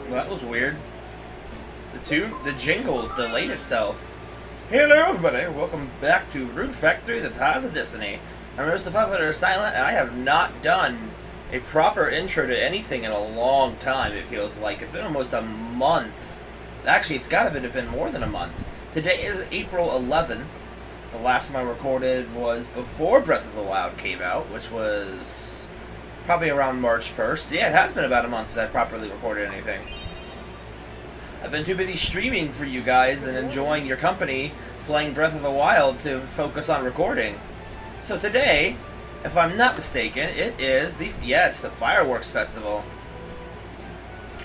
Well, that was weird. The jingle delayed itself. Hello, everybody. Welcome back to Rune Factory, the Ties of Destiny. I'm Mr. Puppet Silent, and I have not done a proper intro to anything in a long time, it feels like. It's been almost a month. Actually, it's got to have been more than a month. Today is April 11th. The last time I recorded was before Breath of the Wild came out, which was probably around March 1st. Yeah, it has been about a month since I properly recorded anything. I've been too busy streaming for you guys and enjoying your company playing Breath of the Wild to focus on recording. So today, if I'm not mistaken, it is the Fireworks Festival.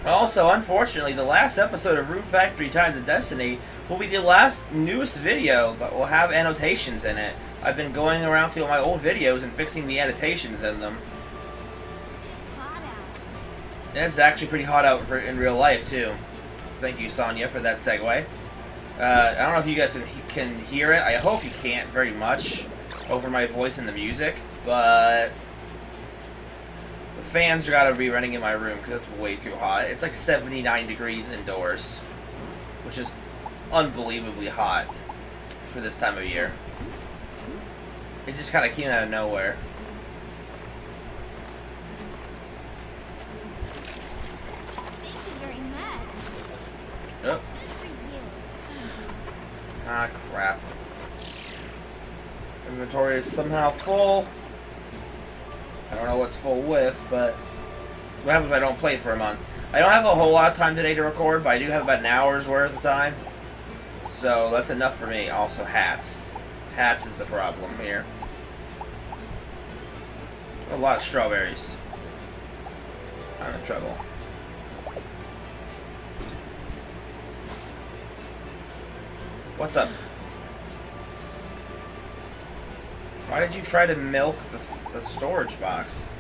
Also, unfortunately, the last episode of Rune Factory Ties of Destiny will be the last newest video that will have annotations in it. I've been going around through my old videos and fixing the annotations in them. It's actually pretty hot out in real life, too. Thank you, Sonia, for that segue. I don't know if you guys can hear it. I hope you can't very much over my voice and the music, but the fans got to be running in my room because it's way too hot. It's like 79 degrees indoors, which is unbelievably hot for this time of year. It just kind of came out of nowhere. Oh. Ah, crap. Inventory is somehow full. I don't know what's full with, but what happens if I don't play for a month? I don't have a whole lot of time today to record, but I do have about an hour's worth of time. So that's enough for me. Also, hats. Hats is the problem here. A lot of strawberries. I'm in trouble. What the? Why did you try to milk the storage box?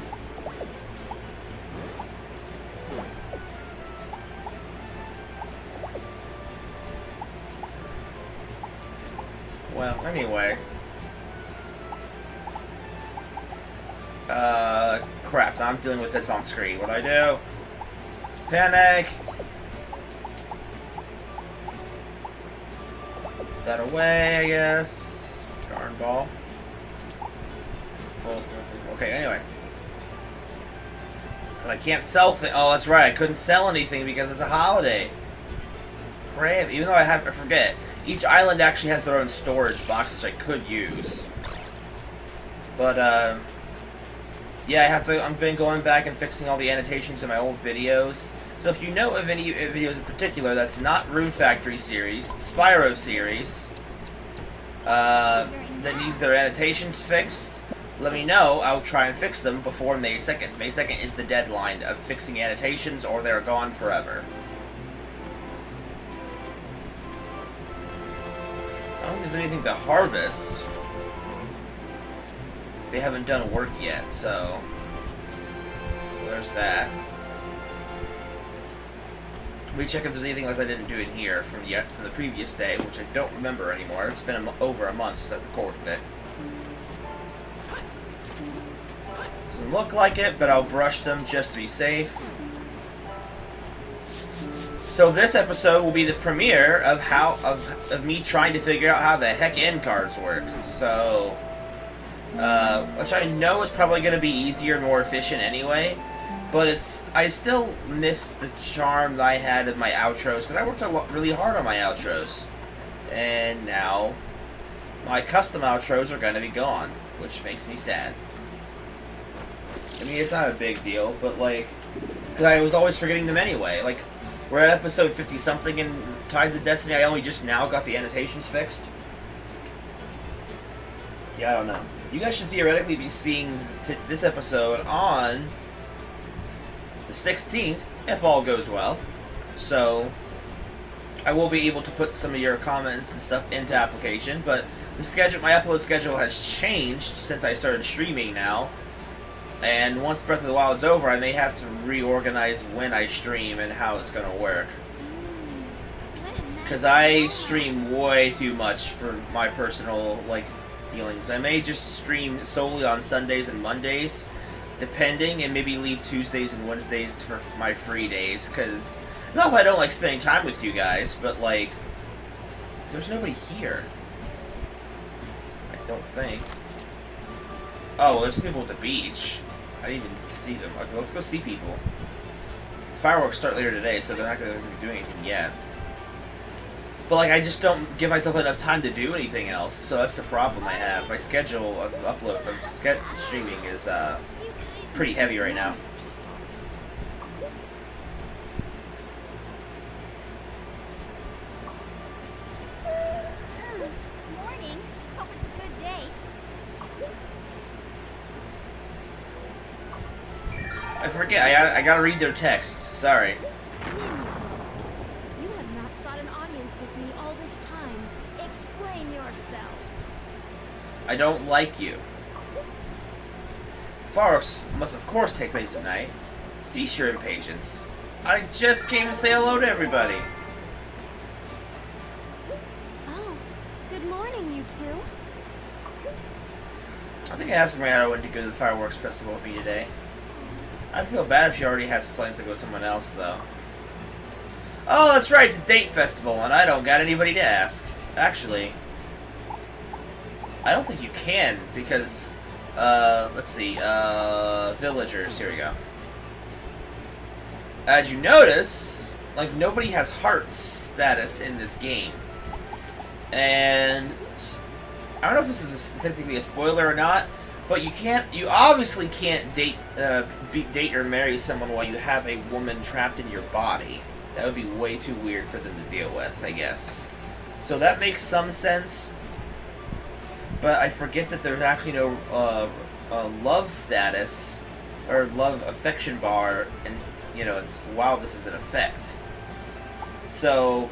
Well, anyway. Crap, now I'm dealing with this on screen. What do I do? Panic! That away, I guess. Darn ball. Okay, anyway. And I can't sell things. Oh, that's right. I couldn't sell anything because it's a holiday. Crap. Even though I forget. Each island actually has their own storage box, which I could use. But, yeah, I've been going back and fixing all the annotations in my old videos. So if you know of any videos in particular that's not Rune Factory series, Spyro series, that needs their annotations fixed, let me know. I'll try and fix them before May 2nd. May 2nd is the deadline of fixing annotations or they're gone forever. I don't think there's anything to harvest. They haven't done work yet, so there's that. Let me check if there's anything like I didn't do in here from the previous day, which I don't remember anymore. It's been over a month since I've recorded it. Doesn't look like it, but I'll brush them just to be safe. So this episode will be the premiere of me trying to figure out how the heck end cards work. So, which I know is probably going to be easier and more efficient anyway. But I still miss the charm that I had of my outros, because I worked really hard on my outros. And now, my custom outros are going to be gone, which makes me sad. I mean, it's not a big deal, but like, because I was always forgetting them anyway. Like, we're at episode 50-something in Ties of Destiny, I only just now got the annotations fixed. Yeah, I don't know. You guys should theoretically be seeing this episode on the 16th, if all goes well. So, I will be able to put some of your comments and stuff into application, but my upload schedule has changed since I started streaming now. And once Breath of the Wild is over, I may have to reorganize when I stream and how it's going to work. Because I stream way too much for my personal, feelings. I may just stream solely on Sundays and Mondays, depending, and maybe leave Tuesdays and Wednesdays for my free days, because not that I don't like spending time with you guys, but like, there's nobody here. I don't think. Oh, there's people at the beach. I didn't even see them. Okay, let's go see people. Fireworks start later today, so they're not going to be doing anything yet. But like, I just don't give myself enough time to do anything else, so that's the problem I have. My schedule of streaming is pretty heavy right now. Morning. Hope it's a good day. I forget. I gotta read their texts. Sorry. You have not sought an audience with me all this time. Explain yourself. I don't like you. Fireworks must of course take place tonight. Cease your impatience. I just came to say hello to everybody. Oh, good morning, you two. I think I asked Mariana when to go to the Fireworks Festival with me today. I feel bad if she already has plans to go with someone else, though. Oh, that's right, it's a date festival, and I don't got anybody to ask. Actually, I don't think you can, because, let's see, villagers, here we go. As you notice, like, nobody has heart status in this game. And I don't know if this is technically a spoiler or not, but you obviously can't date or marry someone while you have a woman trapped in your body. That would be way too weird for them to deal with, I guess. So that makes some sense. But I forget that there's actually no love status or love affection bar, and while this is in effect. So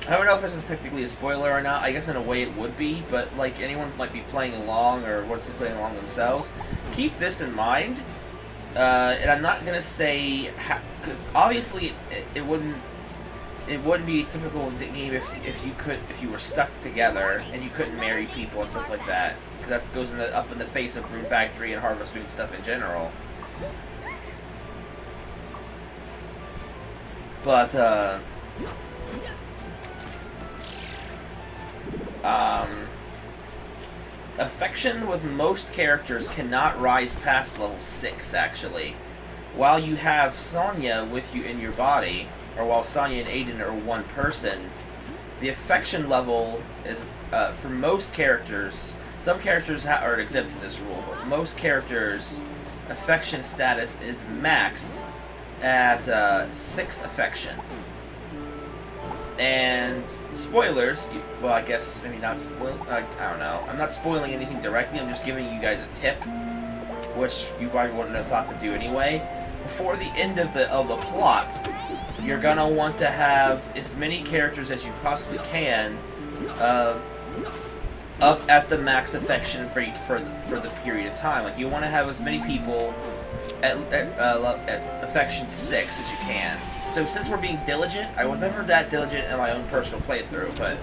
I don't know if this is technically a spoiler or not. I guess in a way it would be, but like anyone might be playing along or wants to play along themselves, keep this in mind. And I'm not gonna say because obviously it wouldn't be a typical game if you were stuck together and you couldn't marry people and stuff like that, because that goes up in the face of Rune Factory and Harvest Moon stuff in general. But affection with most characters cannot rise past level 6, actually. While you have Sonya with you in your body, or while Sonya and Aiden are one person, the affection level is, for most characters, some characters are exempt to this rule, but most characters' affection status is maxed at 6 affection. And spoilers, well, I guess maybe not spoil. I don't know. I'm not spoiling anything directly. I'm just giving you guys a tip, which you probably wouldn't have thought to do anyway. Before the end of the plot, you're gonna want to have as many characters as you possibly can up at the max affection for the period of time. Like, you want to have as many people at affection 6 as you can. So since we're being diligent, I was never that diligent in my own personal playthrough, but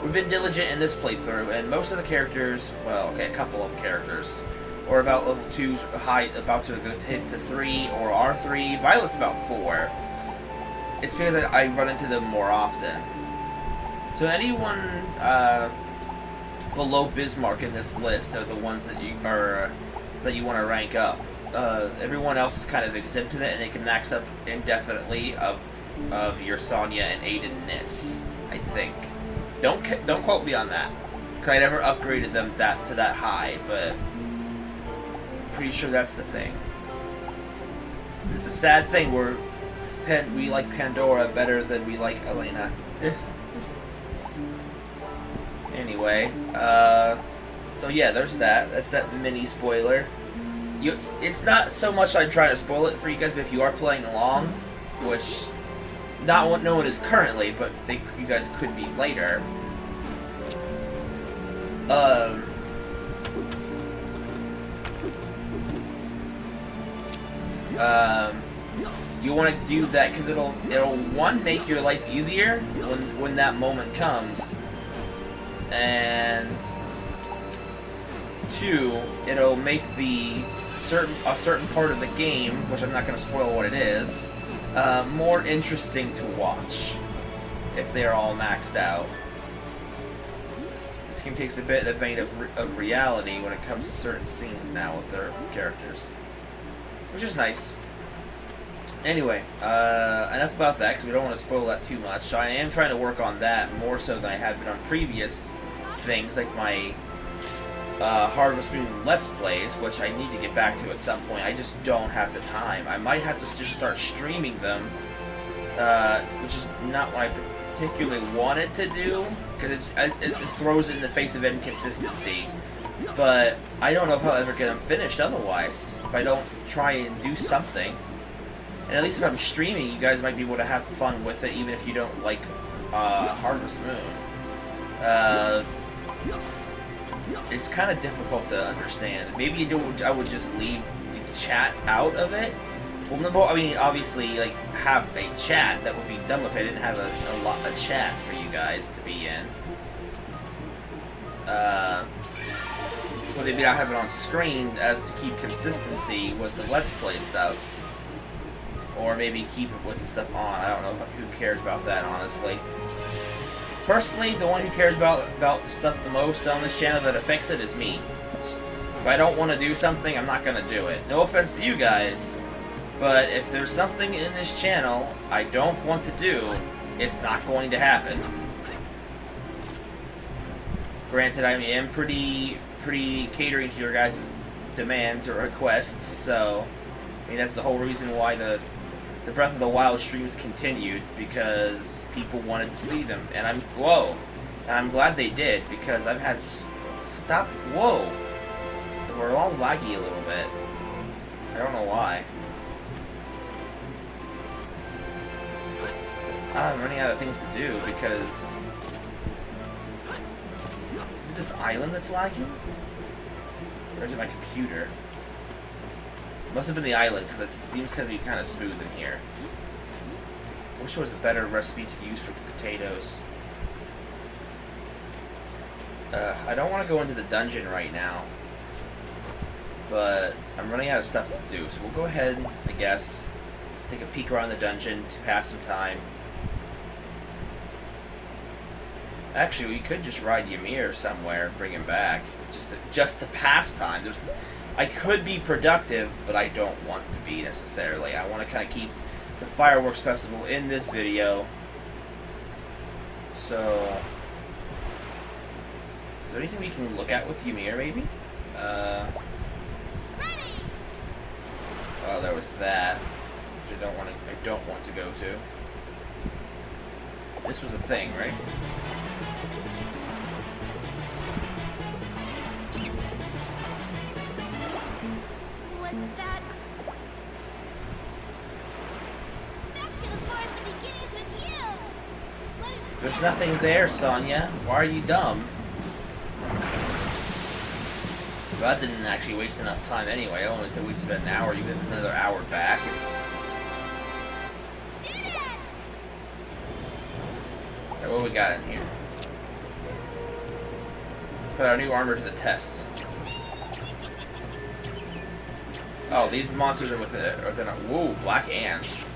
we've been diligent in this playthrough, and most of the characters, well, okay, a couple of characters, or about level 2's height, about to go hit to 3 or R3. Violet's about 4. It's because I run into them more often. So anyone below Bismarck in this list are the ones that you want to rank up. Everyone else is kind of exempt to that, and they can max up indefinitely of your Sonya and Aiden-ness, I think. Don't quote me on that, because I never upgraded them to that high, but I'm pretty sure that's the thing. It's a sad thing where we like Pandora better than we like Elena. Anyway, so yeah, there's that. That's that mini spoiler. It's not so much I'm trying to spoil it for you guys, but if you are playing along, which no one is currently, but you guys could be later. You want to do that because it'll one, make your life easier when that moment comes, and 2, it'll make the a certain part of the game, which I'm not going to spoil what it is, more interesting to watch if they are all maxed out. This game takes a bit of vein of reality when it comes to certain scenes now with their characters, which is nice. Anyway, enough about that because we don't want to spoil that too much. So I am trying to work on that more so than I have been on previous things, like my Harvest Moon Let's Plays, which I need to get back to at some point. I just don't have the time. I might have to just start streaming them, which is not what I particularly wanted to do, because it throws it in the face of inconsistency. But I don't know if I'll ever get them finished otherwise, if I don't try and do something. And at least if I'm streaming, you guys might be able to have fun with it, even if you don't like Harvest Moon. It's kind of difficult to understand. Maybe I would just leave the chat out of it. Well, I mean, obviously, like, have a chat. That would be dumb if I didn't have a chat for you guys to be in. But maybe I'll have it on screen as to keep consistency with the Let's Play stuff. Or maybe keep it with the stuff on. I don't know who cares about that, honestly. Personally, the one who cares about stuff the most on this channel that affects it is me. If I don't want to do something, I'm not going to do it. No offense to you guys, but if there's something in this channel I don't want to do, it's not going to happen. Granted, I am pretty catering to your guys' demands or requests, so I mean that's the whole reason why the Breath of the Wild streams continued, because people wanted to see them, and I'm glad they did, because I've had we're all laggy a little bit. I don't know why. I'm running out of things to do because is it this island that's lagging, or is it my computer? Must have been the island, because it seems to be kind of smooth in here. I wish there was a better recipe to use for the potatoes. I don't want to go into the dungeon right now, but I'm running out of stuff to do, so we'll go ahead, I guess, take a peek around the dungeon to pass some time. Actually, we could just ride Ymir somewhere and bring him back, just to pass time. I could be productive, but I don't want to be necessarily. I want to kind of keep the Fireworks Festival in this video. So, is there anything we can look at with Ymir, maybe? Oh, there was that, which I don't want to go to. This was a thing, right? There's nothing there, Sonya. Why are you dumb? Well, that didn't actually waste enough time anyway. I only took about an hour, even if it's another hour back. Alright, what we got in here? Put our new armor to the test. Oh, these monsters are within a... Whoa, black ants.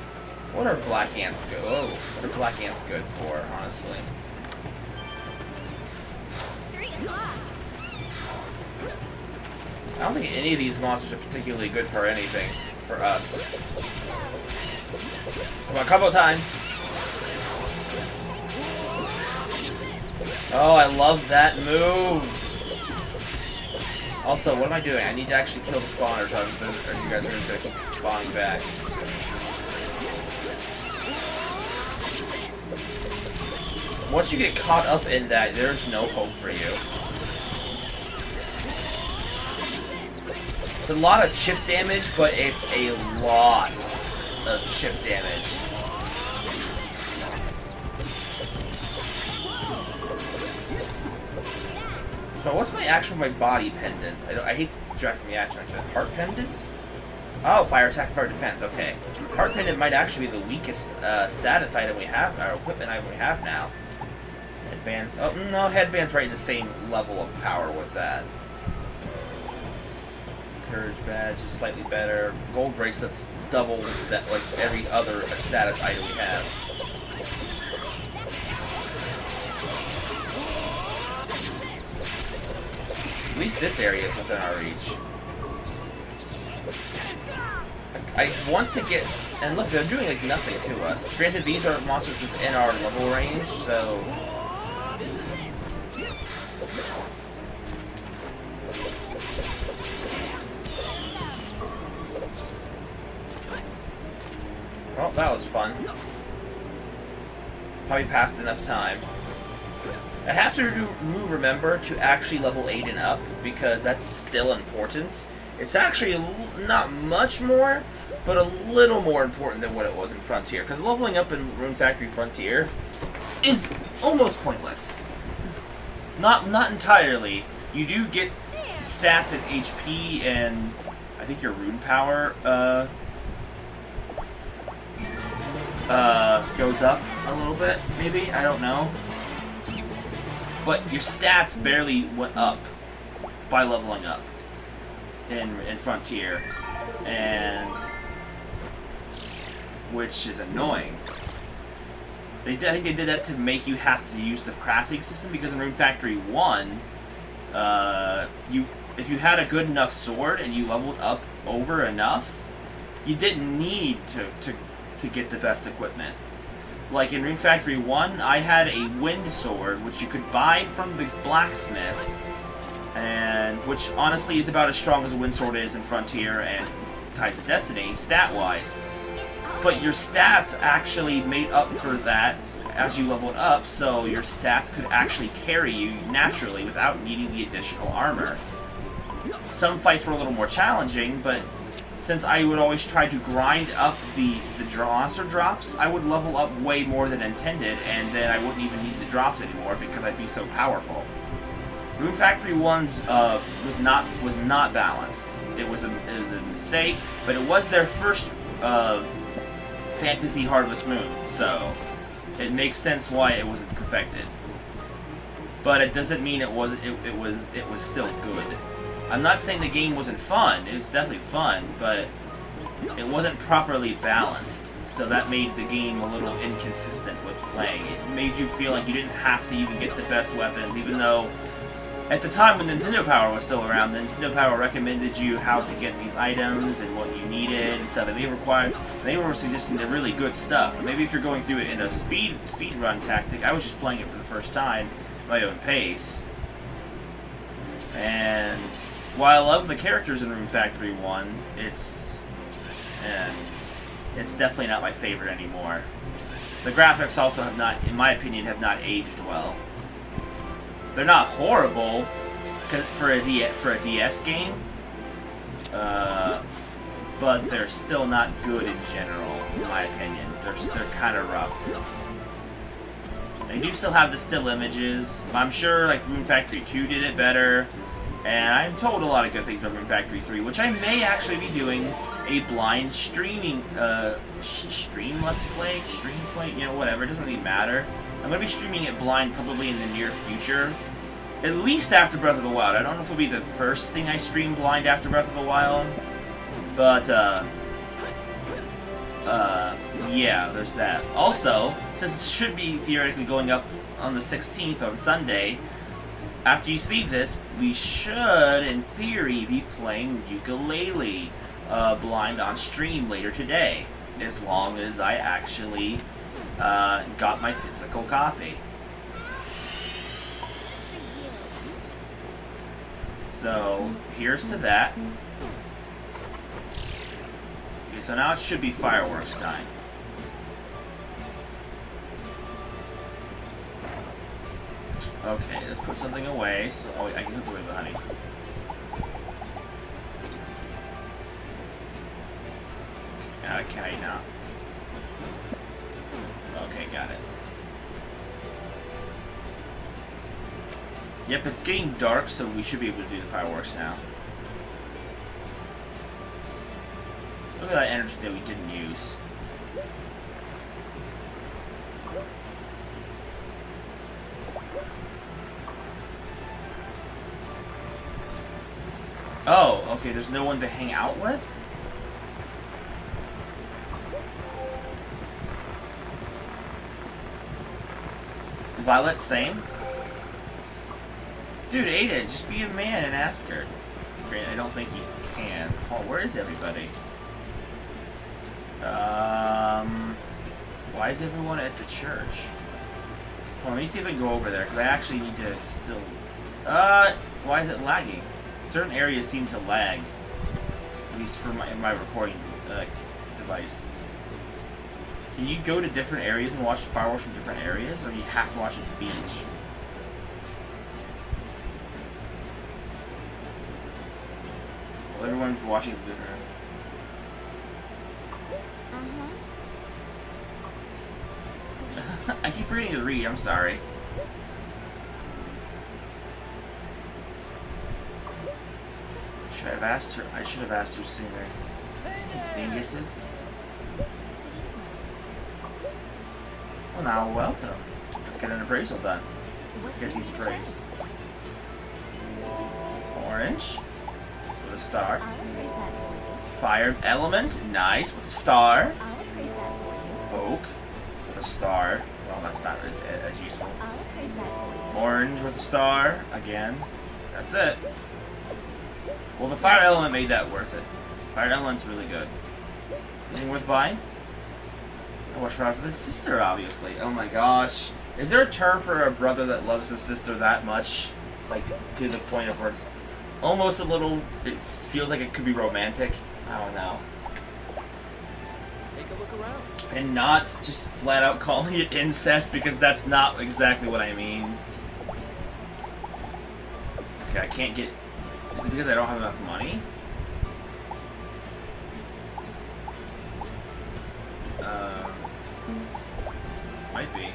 What are black ants good? Oh, what are black ants good for, honestly? 3 o'clock. I don't think any of these monsters are particularly good for anything for us. Come on, combo time! Oh, I love that move! Also, what am I doing? I need to actually kill the spawners, or you guys are just going to keep spawning back. Once you get caught up in that, there's no hope for you. It's a lot of chip damage, but it's a lot of chip damage. So what's my body pendant? I hate to distract from the action like that. Heart pendant? Oh, fire attack, fire defense. Okay. Heart pendant might actually be the weakest status item we have, or equipment item we have now. Headbands. Oh no, headbands right in the same level of power with that. Courage badge is slightly better. Gold bracelet's double that, like every other status item we have. At least this area is within our reach. I want to get... And look, they're doing like nothing to us. Granted, these are monsters within our level range, so... Well, that was fun. Probably passed enough time. I have to remember to actually level 8 and up, because that's still important. It's actually not much more, but a little more important than what it was in Frontier. Because leveling up in Rune Factory Frontier is almost pointless. Not entirely. You do get stats and HP and I think your rune power goes up a little bit, maybe? I don't know. But your stats barely went up by leveling up in Frontier, and which is annoying. I think they did that to make you have to use the crafting system, because in Rune Factory 1, if you had a good enough sword and you leveled up over enough, you didn't need to get the best equipment. Like in Rune Factory 1, I had a wind sword, which you could buy from the blacksmith, and which honestly is about as strong as a wind sword is in Frontier and Tides of Destiny, stat-wise. But your stats actually made up for that as you leveled up, so your stats could actually carry you naturally without needing the additional armor. Some fights were a little more challenging, but since I would always try to grind up the monster drops, I would level up way more than intended, and then I wouldn't even need the drops anymore because I'd be so powerful. Rune Factory 1's was not balanced. It was a mistake, but it was their first Fantasy Harvest Moon, so it makes sense why it wasn't perfected. But it doesn't mean it was still good. I'm not saying the game wasn't fun. It was definitely fun, but it wasn't properly balanced, so that made the game a little inconsistent with playing. It made you feel like you didn't have to even get the best weapons, even though at the time when Nintendo Power was still around, Nintendo Power recommended you how to get these items and what you needed and stuff, and they were suggesting the really good stuff. But maybe if you're going through it in a speed run tactic, I was just playing it for the first time at my own pace. And while I love the characters in Rune Factory 1, it's definitely not my favorite anymore. The graphics also have not, in my opinion, have not aged well. They're not horrible for a DS game, but they're still not good in general, in my opinion. They're kind of rough. They do still have the still images. I'm sure like Rune Factory 2 did it better, and I'm told a lot of good things about Rune Factory 3, which I may actually be doing a blind streaming let's play, you know, whatever. It doesn't really matter. I'm going to be streaming it blind probably in the near future. At least after Breath of the Wild. I don't know if it'll be the first thing I stream blind after Breath of the Wild. But, yeah, there's that. Also, since it should be theoretically going up on the 16th on Sunday, after you see this, we should, in theory, be playing Ukulele blind on stream later today. As long as I actually got my physical copy. So, here's to that. Okay, so now it should be fireworks time. Okay, let's put something away, so I can hook away the honey. Can I not? Okay, got it. Yep, it's getting dark, so we should be able to do the fireworks now. Look at that energy that we didn't use. Oh, Okay, there's no one to hang out with? Violet, same? Dude, Ada, just be a man and ask her. Great, I don't think you can. Oh, where is everybody? Why is everyone at the church? Well, let me see if I can go over there, because I actually need to still... why is it lagging? Certain areas seem to lag. At least for my recording device. Can you go to different areas and watch fireworks from different areas, or do you have to watch at the beach? Well, everyone's watching from different areas. I keep forgetting to read, I'm sorry. Should I have asked her? I should have asked her sooner. Dinguses? Well, now, welcome. Let's get an appraisal done. Let's get these appraised. Orange. With a star. Fire element. Nice. With a star. Oak. With a star. Well, that's not as useful. Orange with a star. Again. That's it. Well, the fire element made that worth it. Fire element's really good. Anything worth buying? I watch for the sister, obviously. Oh my gosh. Is there a term for a brother that loves his sister that much? Like, to the point of where it's almost a little... It feels like it could be romantic. I don't know. Take a look around. And not just flat out calling it incest, because that's not exactly what I mean. Okay, I can't get... Is it because I don't have enough money? Might be.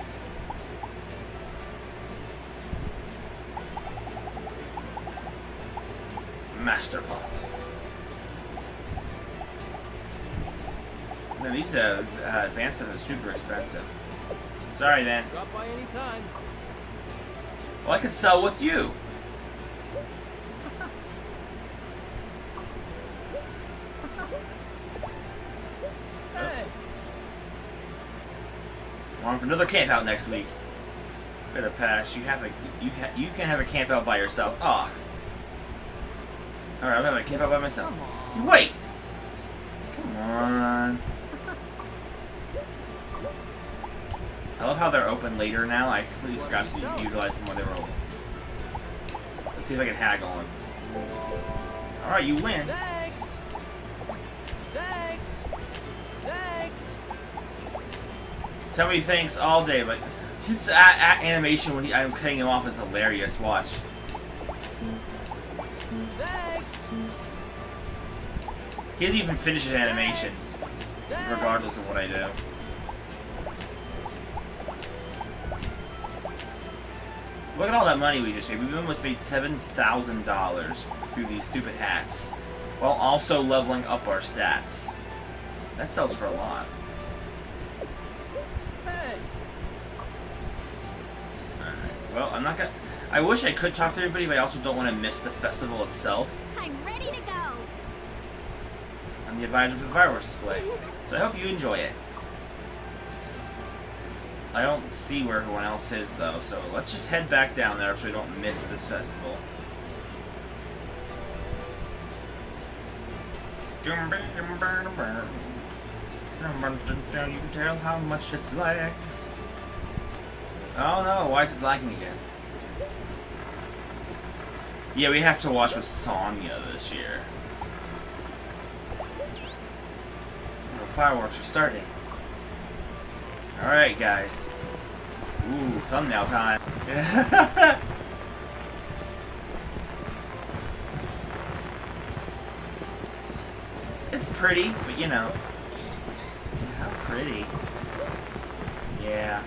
Master pots. No, these advanced stuff is super expensive. Sorry, man. Drop by any time. Well, I could sell with you. Hey. On for another camp out next week. Better pass. You can have a camp out by yourself. Ah. Alright, I'm having a camp out by myself. Come on. Wait. Come on. I love how they're open later now. I completely forgot to utilize them when they were open. Let's see if I can haggle them. Alright, you win. Thanks. Thanks. Thanks. Tell me thanks all day, but his animation when I'm cutting him off is hilarious. Watch. Thanks. He doesn't even finish his animation, regardless of what I do. Look at all that money we just made. We almost made $7,000 through these stupid hats, while also leveling up our stats. That sells for a lot. Hey. Alright, well, I'm not gonna... I wish I could talk to everybody, but I also don't want to miss the festival itself. I'm ready to go. I'm the advisor for the fireworks display, so I hope you enjoy it. I don't see where everyone else is, though, so let's just head back down there so we don't miss this festival. You can tell how much it's lagged. Oh no, why is it lagging again? Yeah, we have to watch with Sonya this year. The fireworks are starting. Alright, guys. Ooh, thumbnail time. It's pretty, but you know. How pretty. Yeah.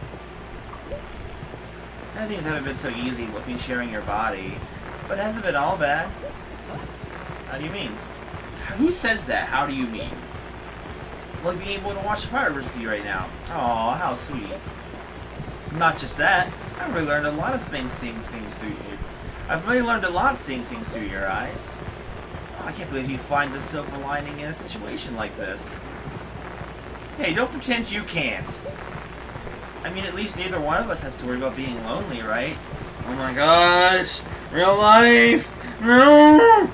Things haven't been so easy with me sharing your body, but it hasn't been all bad. How do you mean? Who says that? How do you mean? Like being able to watch the fireworks with you right now. Aw, how sweet. Not just that, I've really learned a lot of things seeing things through you. I've really learned a lot seeing things through your eyes. I can't believe you find the silver lining in a situation like this. Hey, don't pretend you can't. I mean, at least neither one of us has to worry about being lonely, right? Oh my gosh! Real life! No!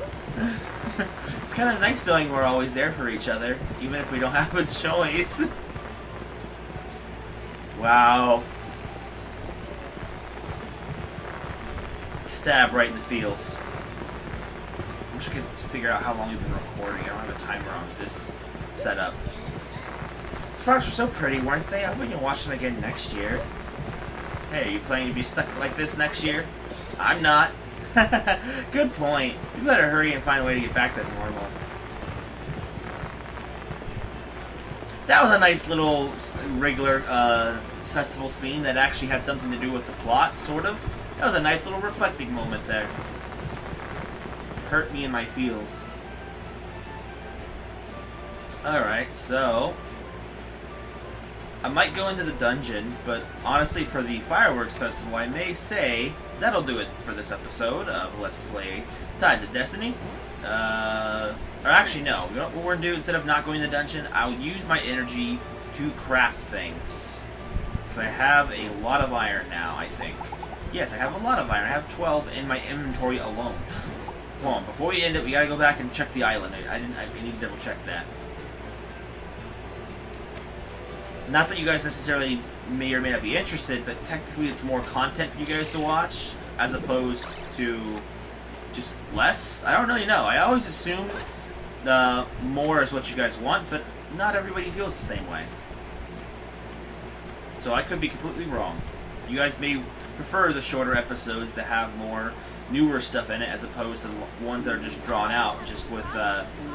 It's kind of nice knowing we're always there for each other, even if we don't have a choice. Wow. Stab right in the feels. I wish I could figure out how long we've been recording. I don't have a timer on this setup. Frogs were so pretty, weren't they? I hope we can watch them again next year. Hey, are you planning to be stuck like this next year? I'm not. Good point. We better hurry and find a way to get back to normal. That was a nice little regular festival scene that actually had something to do with the plot, sort of. That was a nice little reflecting moment there. Hurt me in my feels. Alright, so I might go into the dungeon, but honestly for the Fireworks Festival, I may say that'll do it for this episode of Let's Play Tides of Destiny. Or actually, no. You know what we're going to do? Instead of not going to the dungeon, I'll use my energy to craft things. Because I have a lot of iron now, I think. Yes, I have a lot of iron. I have 12 in my inventory alone. Hold on, before we end it, we gotta go back and check the island. I need to double check that. Not that you guys necessarily may or may not be interested, but technically it's more content for you guys to watch, as opposed to just less. I don't really know. I always assume more is what you guys want, but not everybody feels the same way. So I could be completely wrong. You guys may prefer the shorter episodes that have more newer stuff in it, as opposed to the ones that are just drawn out, just with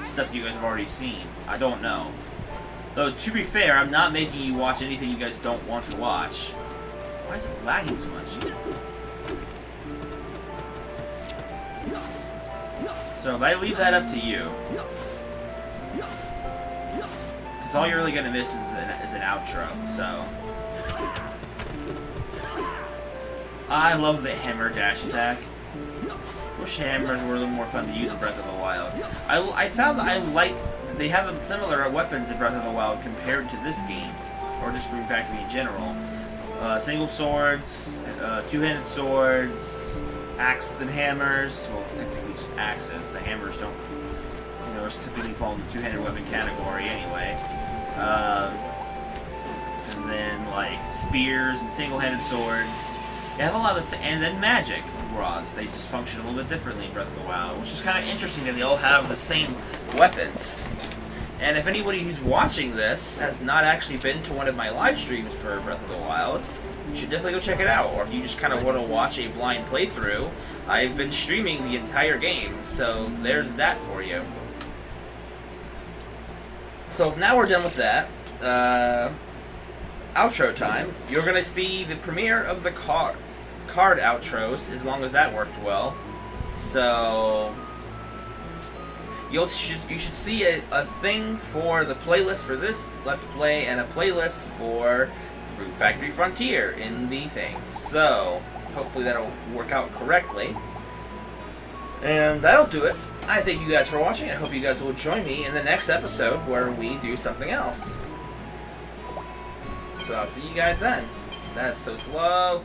stuff you guys have already seen. I don't know. Though, to be fair, I'm not making you watch anything you guys don't want to watch. Why is it lagging so much? So, if I leave that up to you, because all you're really going to miss is an outro, so. I love the hammer dash attack. Wish hammers were a little more fun to use in Breath of the Wild. I found that I like... They have similar weapons in Breath of the Wild compared to this game, or just Rune Factory in general. Single swords, two-handed swords, axes and hammers. Well, technically just axes. The hammers don't, just typically fall in the two-handed weapon category anyway. And then like spears and single-handed swords. They have a lot of and then magic rods. They just function a little bit differently in Breath of the Wild, which is kind of interesting that they all have the same weapons. And if anybody who's watching this has not actually been to one of my live streams for Breath of the Wild, you should definitely go check it out. Or if you just kind of want to watch a blind playthrough, I've been streaming the entire game, so there's that for you. So if now we're done with that, outro time. You're going to see the premiere of the card outros, as long as that worked well. So you should see a thing for the playlist for this Let's Play and a playlist for Fruit Factory Frontier in the thing. So hopefully that'll work out correctly. And that'll do it. I thank you guys for watching. I hope you guys will join me in the next episode where we do something else. So I'll see you guys then. That's so slow.